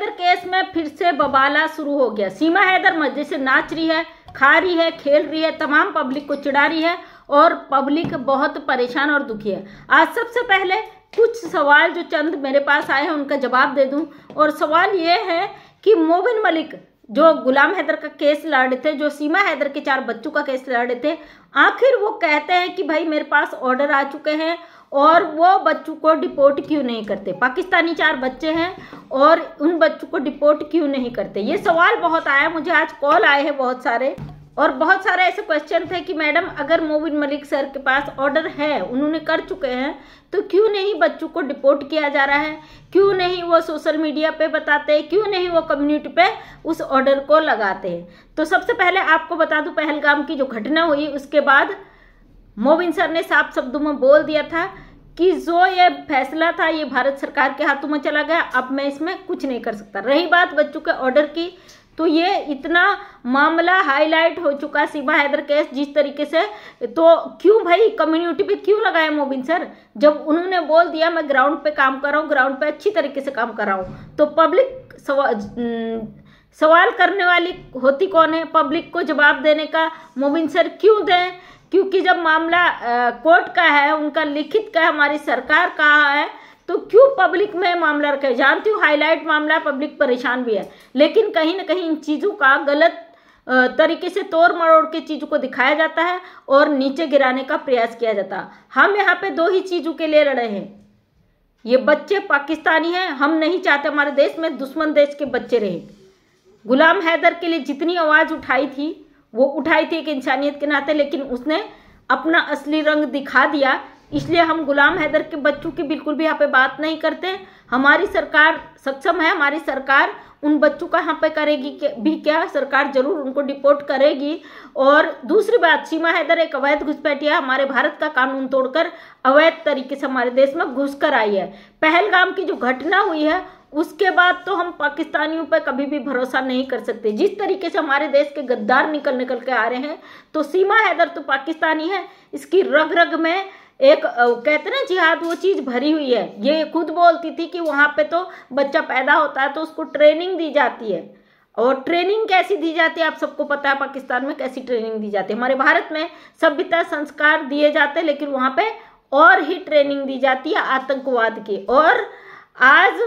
Haider case में फिर से बवाला शुरू हो गया। सीमा हैदर मजे से नाच रही है, खा रही है, खेल रही है, तमाम पब्लिक को चिढ़ा रही है और पब्लिक बहुत परेशान और दुखी है। आज सबसे पहले कुछ सवाल जो चंद मेरे पास आए हैं उनका जवाब दे दूं। और सवाल ये है कि मोबिन मलिक जो गुलाम हैदर का केस लड़ रहे थे, जो सीमा हैदर के 4 बच्चों का केस लड़ रहे थे, आखिर वो कहते हैं कि भाई मेरे पास ऑर्डर आ चुके हैं और वो बच्चों को डिपोर्ट क्यों नहीं करते। पाकिस्तानी 4 बच्चे हैं और उन बच्चों को डिपोर्ट क्यों नहीं करते। ये सवाल बहुत आया मुझे, आज कॉल आए हैं बहुत सारे, और बहुत सारे ऐसे क्वेश्चन थे कि मैडम अगर मोबिन मलिक सर के पास ऑर्डर है, उन्होंने कर चुके हैं, तो क्यों नहीं बच्चों को डिपोर्ट किया जा रहा है, क्यों नहीं वो सोशल मीडिया पे बताते, क्यों नहीं वो कम्युनिटी पे उस ऑर्डर को लगाते हैं। तो सबसे पहले आपको बता दूं, पहलगाम की जो घटना हुई उसके बाद मोबिन सर ने साफ शब्दों में बोल दिया था कि जो ये फैसला था ये भारत सरकार के हाथों में चला गया, अब मैं इसमें कुछ नहीं कर सकता। रही बात बच्चों के ऑर्डर की, तो ये इतना मामला हाईलाइट हो चुका सीमा हैदर केस जिस तरीके से, तो क्यों भाई कम्युनिटी पे क्यों लगाए मोबिन सर, जब उन्होंने बोल दिया मैं ग्राउंड पे काम कर रहा हूँ, ग्राउंड पे अच्छी तरीके से काम कर रहा हूँ। तो पब्लिक सवाल करने वाली होती कौन है, पब्लिक को जवाब देने का मोबिन सर क्यों दें, क्योंकि जब मामला कोर्ट का है, उनका लिखित का है, हमारी सरकार का है, तो क्यों पब्लिक में मामला रखे। जानती हूँ हाईलाइट मामला, पब्लिक परेशान भी है, लेकिन कहीं ना कहीं इन चीज़ों का गलत तरीके से तोड़ मरोड़ के चीज़ों को दिखाया जाता है और नीचे गिराने का प्रयास किया जाता है। हम यहाँ पे 2 ही चीज़ों के लिए लड़े हैं, ये बच्चे पाकिस्तानी हैं, हम नहीं चाहते हमारे देश में दुश्मन देश के बच्चे रहे। गुलाम हैदर के लिए जितनी आवाज़ उठाई थी वो उठाई थी एक इंसानियत के नाते, लेकिन उसने अपना असली रंग दिखा दिया, इसलिए हम गुलाम हैदर के बच्चों की बिल्कुल भी यहाँ पे बात नहीं करते। हमारी सरकार सक्षम है, हमारी सरकार उन बच्चों का यहाँ पे करेगी भी क्या, सरकार जरूर उनको डिपोर्ट करेगी। और दूसरी बात, सीमा हैदर एक अवैध घुसपैठिया, हमारे भारत का कानून तोड़कर अवैध तरीके से हमारे देश में घुस कर आई है। पहलगाम की जो घटना हुई है उसके बाद तो हम पाकिस्तानियों पर कभी भी भरोसा नहीं कर सकते। जिस तरीके से हमारे देश के गद्दार निकल के आ रहे हैं, तो सीमा हैदर तो पाकिस्तानी है, इसकी रग रग में एक कहते ना जिहाद, वो चीज़ भरी हुई है। ये खुद बोलती थी कि वहाँ पे तो बच्चा पैदा होता है तो उसको ट्रेनिंग दी जाती है, और ट्रेनिंग कैसी दी जाती है आप सबको पता है पाकिस्तान में कैसी ट्रेनिंग दी जाती है। हमारे भारत में सभ्यता संस्कार दिए जाते हैं, लेकिन वहाँ पे और ही ट्रेनिंग दी जाती है आतंकवाद की। और आज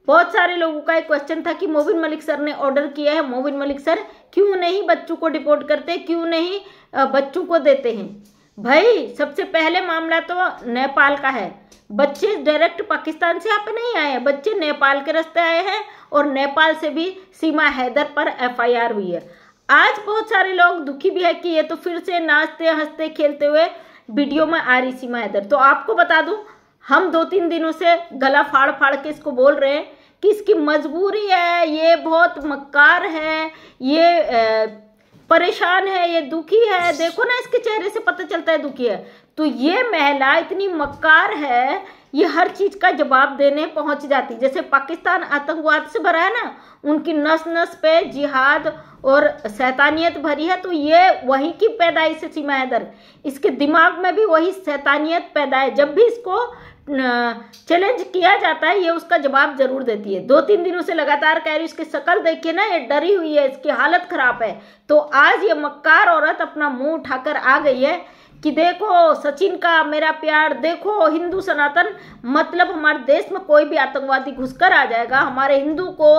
बहुत सारे लोगों का एक क्वेश्चन था कि मोबिन मलिक सर ने ऑर्डर किया है, मोबिन मलिक सर क्यों नहीं बच्चों को डिपोर्ट करते, क्यों नहीं बच्चों को देते हैं। भाई सबसे पहले मामला तो नेपाल का है, बच्चे डायरेक्ट पाकिस्तान से यहाँ पे नहीं आए हैं, बच्चे नेपाल के रास्ते आए हैं और नेपाल से भी सीमा हैदर पर FIR हुई है। आज बहुत सारे लोग दुखी भी है कि ये तो फिर से नाचते हंसते खेलते हुए वीडियो में आ रही सीमा हैदर। तो आपको बता दूं, हम 2-3 दिनों से गला फाड़ फाड़ के इसको बोल रहे हैं कि इसकी मजबूरी है, ये बहुत मक्कार है, ये परेशान है, ये दुखी है, देखो ना इसके चेहरे से पता चलता है दुखी है। तो ये महिला इतनी मक्कार है, ये हर चीज का जवाब देने पहुंच जाती। जैसे पाकिस्तान आतंकवाद से भरा है ना, उनकी नस नस पे जिहाद और शैतानियत भरी है, तो ये वही की पैदाइश है सीमा हैदर, इसके दिमाग में भी वही शैतानियत पैदा है। जब भी इसको चैलेंज किया जाता है ये उसका जवाब जरूर देती है। 2-3 दिनों से लगातार कह रही, इसकी शक्ल देखिए ना, ये डरी हुई है, इसकी हालत खराब है। तो आज ये मक्कार औरत अपना मुंह उठाकर आ गई है कि देखो सचिन का मेरा प्यार, देखो हिंदू सनातन, मतलब हमारे देश में कोई भी आतंकवादी घुसकर आ जाएगा, हमारे हिंदू को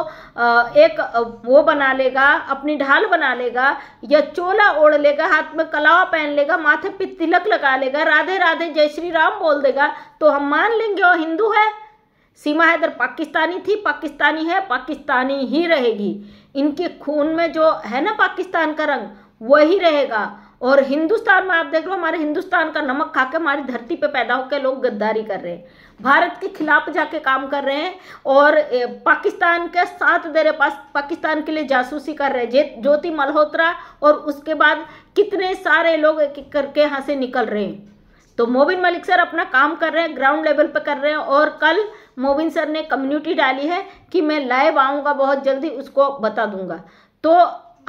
एक वो बना लेगा, अपनी ढाल बना लेगा, या चोला ओढ़ लेगा, हाथ में कलावा पहन लेगा, माथे पे तिलक लगा लेगा, राधे राधे जय श्री राम बोल देगा, तो हम मान लेंगे वो हिंदू है। सीमा हैदर पाकिस्तानी थी, पाकिस्तानी है, पाकिस्तानी ही रहेगी। इनके खून में जो है ना पाकिस्तान का रंग वही रहेगा। और हिंदुस्तान में आप देख लो, हमारे हिंदुस्तान का नमक खा के हमारी धरती पे पैदा होकर लोग गद्दारी कर रहे हैं, भारत के खिलाफ जाके काम कर रहे हैं और पाकिस्तान के साथ दे रहे, पाकिस्तान के लिए जासूसी कर रहे हैं। ज्योति मल्होत्रा और उसके बाद कितने सारे लोग एक एक करके यहाँ से निकल रहे हैं। तो मोबिन मलिक सर अपना काम कर रहे हैं, ग्राउंड लेवल पे कर रहे हैं। और कल मोबिन सर ने कम्युनिटी डाली है कि मैं लाइव आऊँगा बहुत जल्दी, उसको बता दूंगा। तो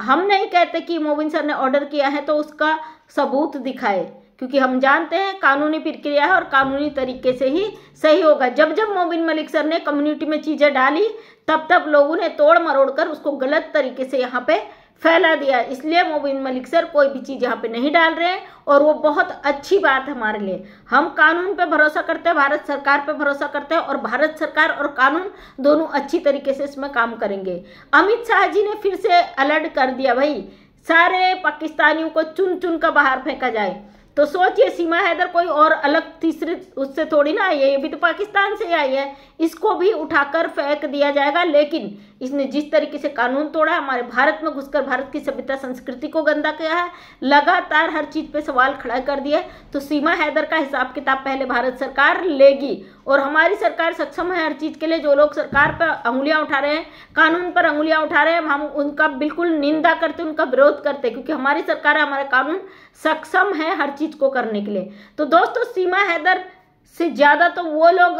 हम नहीं कहते कि मोबिन सर ने ऑर्डर किया है तो उसका सबूत दिखाए, क्योंकि हम जानते हैं कानूनी प्रक्रिया है और कानूनी तरीके से ही सही होगा। जब जब मोबिन मलिक सर ने कम्युनिटी में चीज़ें डाली तब तब लोगों ने तोड़ मरोड़ कर उसको गलत तरीके से यहाँ पे फैला दिया। इसलिए मोबिन मलिक सर कोई भी चीज़ यहाँ पे नहीं डाल रहे हैं और वो बहुत अच्छी बात है हमारे लिए। हम कानून पे भरोसा करते हैं, भारत सरकार पे भरोसा करते हैं और भारत सरकार और कानून दोनों अच्छी तरीके से इसमें काम करेंगे। अमित शाह जी ने फिर से अलर्ट कर दिया, भाई सारे पाकिस्तानियों को चुन चुन कर बाहर फेंका जाए। तो सोचिए, सीमा हैदर कोई और अलग तीसरी उससे थोड़ी ना आई है, ये भी तो पाकिस्तान से आई है, इसको भी उठाकर फेंक दिया जाएगा। लेकिन इसने जिस तरीके से कानून तोड़ा, हमारे भारत में घुसकर भारत की सभ्यता संस्कृति को गंदा किया है, लगातार हर चीज पे सवाल खड़ा कर दिया, तो सीमा हैदर का हिसाब किताब पहले भारत सरकार लेगी। और हमारी सरकार सक्षम है हर चीज के लिए। जो लोग सरकार पर अंगुलियां उठा रहे हैं, कानून पर अंगुलियां उठा रहे हैं, हम उनका बिल्कुल निंदा करते, उनका विरोध करते, क्योंकि हमारी सरकार, हमारा कानून सक्षम है हर चीज को करने के लिए। तो दोस्तों, सीमा हैदर से ज्यादा तो वो लोग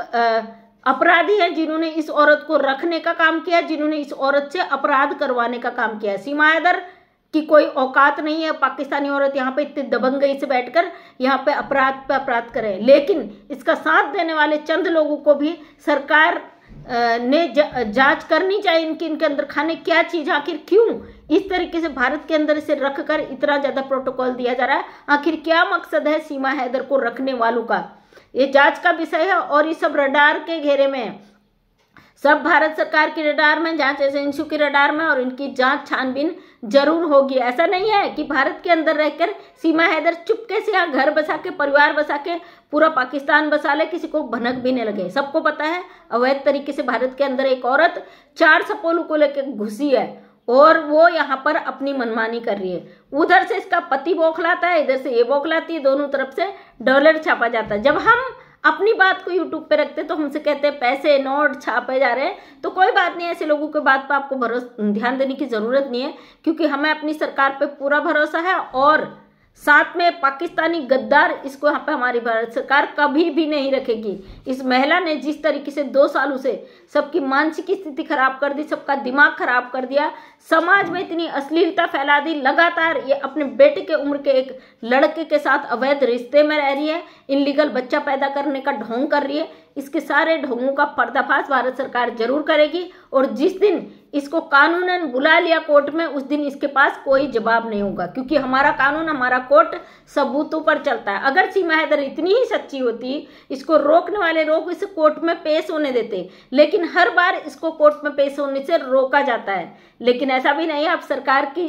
अपराधी हैं जिन्होंने इस औरत को रखने का काम किया, जिन्होंने इस औरत से अपराध करवाने का काम किया है। सीमा हैदर की कोई औकात नहीं है पाकिस्तानी औरत यहाँ पे इतनी दबंगई से बैठकर यहाँ पे अपराध करे। लेकिन इसका साथ देने वाले चंद लोगों को भी सरकार ने जांच करनी चाहिए, इनके अंदर खाने क्या चीज, आखिर क्यों इस तरीके से भारत के अंदर इसे रखकर इतना ज्यादा प्रोटोकॉल दिया जा रहा है, आखिर क्या मकसद है सीमा हैदर को रखने वालों का। ये जांच का विषय है और ये सब रडार के घेरे में है, सब भारत सरकार की रडार में, जांच एजेंसियों की रडार में, और इनकी जांच छानबीन जरूर होगी। ऐसा नहीं है कि भारत के अंदर रहकर सीमा हैदर चुपके से यहाँ घर बसा के, परिवार बसा के पूरा पाकिस्तान बसा ले, किसी को भनक भी नहीं लगे। सबको पता है अवैध तरीके से भारत के अंदर एक औरत 4 सपोलों को लेकर घुसी है और वो यहाँ पर अपनी मनमानी कर रही है। उधर से इसका पति बौखलाता है, इधर से ये बौखलाती है, दोनों तरफ से डॉलर छापा जाता है। जब हम अपनी बात को यूट्यूब पे रखते तो हमसे कहते हैं पैसे नोट छापे जा रहे हैं। तो कोई बात नहीं, ऐसे लोगों के बात पर आपको ध्यान देने की जरूरत नहीं है, क्योंकि हमें अपनी सरकार पे पूरा भरोसा है। और साथ में पाकिस्तानी गद्दार, इसको यहाँ पे हमारी भारत सरकार कभी भी नहीं रखेगी। इस महिला ने जिस तरीके से 2 सालों से सबकी मानसिक स्थिति खराब कर दी, सबका दिमाग खराब कर दिया, समाज में इतनी अश्लीलता फैला दी, लगातार ये अपने बेटे के उम्र के एक लड़के के साथ अवैध रिश्ते में रह रही है, इनलीगल बच्चा पैदा करने का ढोंग कर रही है। इसके सारे ढोंगों का पर्दाफाश भारत सरकार जरूर करेगी और जिस दिन इसको कानूनन बुला लिया कोर्ट में, उस दिन इसके पास कोई जवाब नहीं होगा, क्योंकि हमारा कानून, हमारा कोर्ट सबूतों पर चलता है। अगर सीमा हैदर इतनी ही सच्ची होती, इसको रोकने वाले लोग इसे कोर्ट में पेश होने देते, लेकिन हर बार इसको कोर्ट में पेश होने से रोका जाता है। लेकिन ऐसा भी नहीं है, अब सरकार की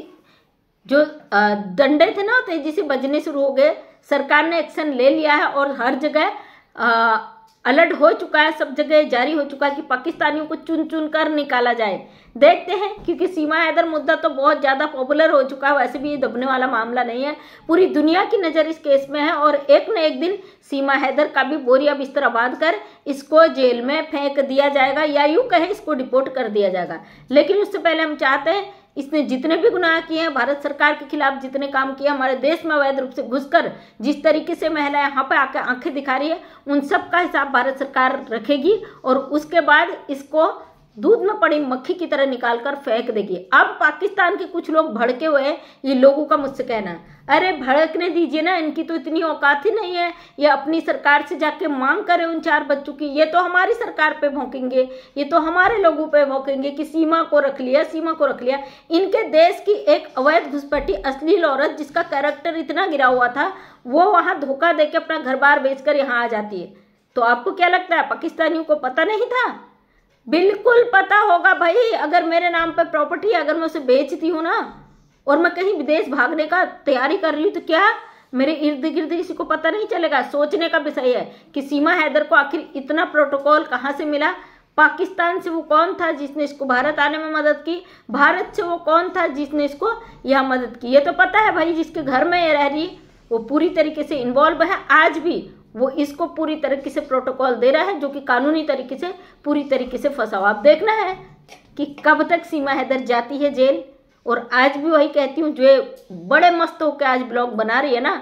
जो डंडे थे ना तेजी से बजने शुरू हो गए, सरकार ने एक्शन ले लिया है और हर जगह अलर्ट हो चुका है, सब जगह जारी हो चुका है कि पाकिस्तानियों को चुन चुन कर निकाला जाए। देखते हैं, क्योंकि सीमा हैदर मुद्दा तो बहुत ज़्यादा पॉपुलर हो चुका है, वैसे भी ये दबने वाला मामला नहीं है, पूरी दुनिया की नज़र इस केस में है और एक न एक दिन सीमा हैदर का भी बोरिया बिस्तर बांध कर इसको जेल में फेंक दिया जाएगा, या यूँ कहें इसको डिपोर्ट कर दिया जाएगा। लेकिन उससे पहले हम चाहते हैं, इसने जितने भी गुनाह किए हैं, भारत सरकार के खिलाफ जितने काम किए, हमारे देश में अवैध रूप से घुसकर जिस तरीके से महिलाएं यहाँ पे आकर आंखें दिखा रही है, उन सब का हिसाब भारत सरकार रखेगी और उसके बाद इसको दूध में पड़ी मक्खी की तरह निकालकर फेंक देगी। अब पाकिस्तान के कुछ लोग भड़के हुए हैं, ये लोगों का मुझसे कहना है, अरे भड़कने दीजिए ना, इनकी तो इतनी औकात ही नहीं है, ये अपनी सरकार से जाके मांग करे उन 4 बच्चों की। ये तो हमारी सरकार पे भौंकेंगे, ये तो हमारे लोगों पे भौंकेंगे कि सीमा को रख लिया, सीमा को रख लिया। इनके देश की एक अवैध घुसपैठी अश्लील औरत जिसका कैरेक्टर इतना गिरा हुआ था, वो वहां धोखा देके अपना घर बार बेचकर यहाँ आ जाती है। तो आपको क्या लगता है पाकिस्तानियों को पता नहीं था? बिल्कुल पता होगा भाई। अगर मेरे नाम पर प्रॉपर्टी, अगर मैं उसे बेचती हूँ ना और मैं कहीं विदेश भागने का तैयारी कर रही हूँ, तो क्या मेरे इर्द गिर्द किसी को पता नहीं चलेगा? सोचने का विषय है कि सीमा हैदर को आखिर इतना प्रोटोकॉल कहाँ से मिला। पाकिस्तान से वो कौन था जिसने इसको भारत आने में मदद की, भारत से वो कौन था जिसने इसको यहाँ मदद की। ये तो पता है भाई, जिसके घर में ये रह रही वो पूरी तरीके से इन्वॉल्व है, आज भी वो इसको पूरी तरीके से प्रोटोकॉल दे रहा है, जो कि कानूनी तरीके से पूरी तरीके से फंसा हुआ। अब देखना है कि कब तक सीमा हैदर जाती है जेल। और आज भी वही कहती हूँ, जो बड़े मस्त होकर आज ब्लॉग बना रही है ना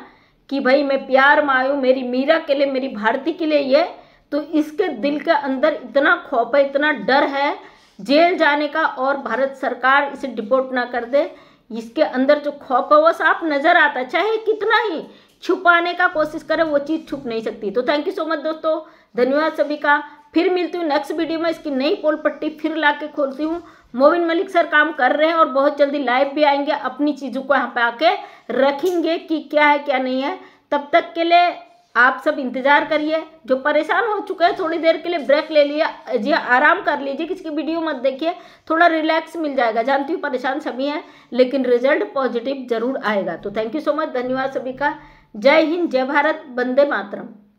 कि भाई मैं प्यार में आई हूँ मेरी मीरा के लिए, मेरी भारती के लिए, ये तो इसके दिल के अंदर इतना खौफ है, इतना डर है जेल जाने का और भारत सरकार इसे डिपोर्ट ना कर दे। इसके अंदर जो खौफ है वो साफ नजर आता है, चाहे कितना ही छुपाने का कोशिश करे वो चीज़ छुप नहीं सकती। तो थैंक यू सो मच दोस्तों, धन्यवाद सभी का। फिर मिलती हूँ नेक्स्ट वीडियो में, इसकी नई पोल पट्टी फिर ला के खोलती हूँ। मोबिन मलिक सर काम कर रहे हैं और बहुत जल्दी लाइव भी आएंगे, अपनी चीज़ों को यहाँ पे आके रखेंगे कि क्या है क्या नहीं है। तब तक के लिए आप सब इंतजार करिए। जो परेशान हो चुके हैं थोड़ी देर के लिए ब्रेक ले लिया जी, आराम कर लीजिए, किसी की वीडियो मत देखिए, थोड़ा रिलैक्स मिल जाएगा। जानती हूँ परेशान सभी हैं, लेकिन रिजल्ट पॉजिटिव जरूर आएगा। तो थैंक यू सो मच, धन्यवाद सभी का। जय हिंद, जय भारत, वंदे मातरम।